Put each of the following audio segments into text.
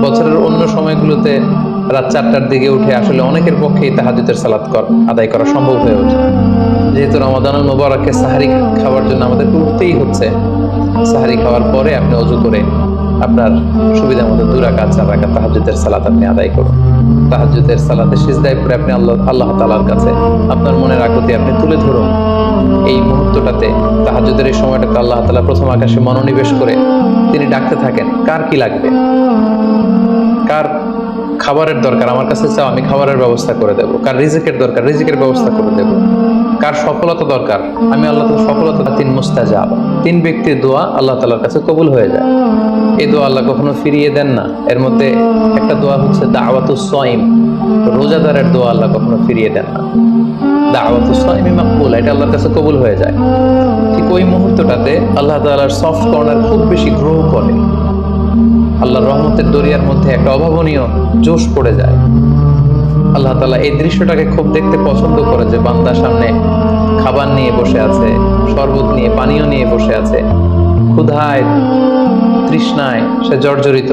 বছরের অন্য সময়গুলোতে রাত 4টার দিকে উঠে আসলে অনেকের পক্ষেই তাহাজ্জুদের সালাত আদায় করা সম্ভব হয়ে ওঠে। যেহেতু রমাদানুল মুবারকে সাহারি খাওয়ার জন্য আমাদের উঠতেই হচ্ছে, সাহারি খাওয়ার পরে আপনি ওযু করে আপনার সুবিধা মতো 2 রাকাত 4 রাকাত তাহাজ্জুদের সালাত আপনি আদায় করুন। তাহাজ্জুদের সালাতে সিজদায় পড়ে আপনি আল্লাহ তাআলার কাছে আপনার মনের আকুতি আপনি তুলে ধরুন। এই মুহূর্তটাতে তাহাজ্জুদের এই সময়টাতে আল্লাহ তাআলা প্রথম আকাশে মনোনিবেশ করে তিনি ডাকতে থাকেন, কার কি লাগবে, কার খাবারের দরকার আমার কাছে চাও, আমি খাবারের ব্যবস্থা করে দেব। কার রিজিকের দরকার, রিজিকের ব্যবস্থা করে দেব। কার সফলতা দরকার, আমি আল্লাহ তাআলা সফলতা 3 মুস্তাজাব, 3 ব্যক্তির দোয়া আল্লাহ তাআলার কাছে কবুল হয়ে যায়। এই দোয়া আল্লাহ কখনো ফিরিয়ে দেন না। এর মধ্যে একটা দোয়া হচ্ছে দাওয়াতুস সাইম, রোজাদারের দোয়া আল্লাহ কখনো ফিরিয়ে দেন না। দাওয়াতুস সাইমি মাকবুল, এটা আল্লাহর কাছে কবুল হয়ে যায়। ঠিক ওই মুহূর্তটাতে আল্লাহ তাআলার সফট কর্নার খুব বেশি গ্রো করে, আল্লাহর রহমতের দরিয়ার মধ্যে একটা অভাবনীয় জোশ পড়ে যায়। আল্লাহ তাআলা এই দৃশ্যটাকে খুব দেখতে পছন্দ করে যে বান্দা সামনে খাবার নিয়ে বসে আছে, শরবত নিয়ে, পানীয় নিয়ে বসে আছে, ক্ষুধায় তৃষ্ণায় সে জর্জরিত,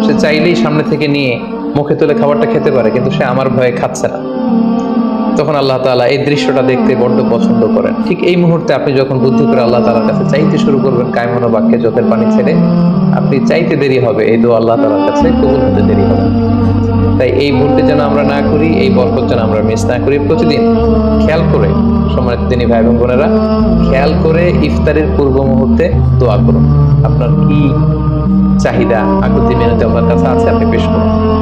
সে চাইলেই সামনে থেকে নিয়ে মুখে তুলে খাবারটা খেতে পারে, কিন্তু সে আমার ভয়ে খাচ্ছে না। তখন আল্লাহ তাআলা এই দৃশ্যটা দেখতে বড্ড পছন্দ করেন। ঠিক এই মুহূর্তে আপনি যখন বুদ্ধি করে আল্লাহ তাআলার কাছে চাইতে শুরু করবেন, কায়মন বাক্যে চোখের পানি ছেড়ে, আপনি চাইতে দেরি হবে, এই দোয়া আল্লাহ তাআলার কাছে কবুল হতে দেরি হবে। তাই এই ভুলটি যেন আমরা না করি, এই বরকত যেন আমরা মিস না করি। প্রতিদিন খেয়াল করে, সম্মানিত দিনী ভাই এবং বোনেরা, খেয়াল করে ইফতারের পূর্ব মুহূর্তে দোয়া করুন। আপনার কি চাহিদা, আকুতি মিনতি আপনার কাছে আছে, আপনি পেশ করুন।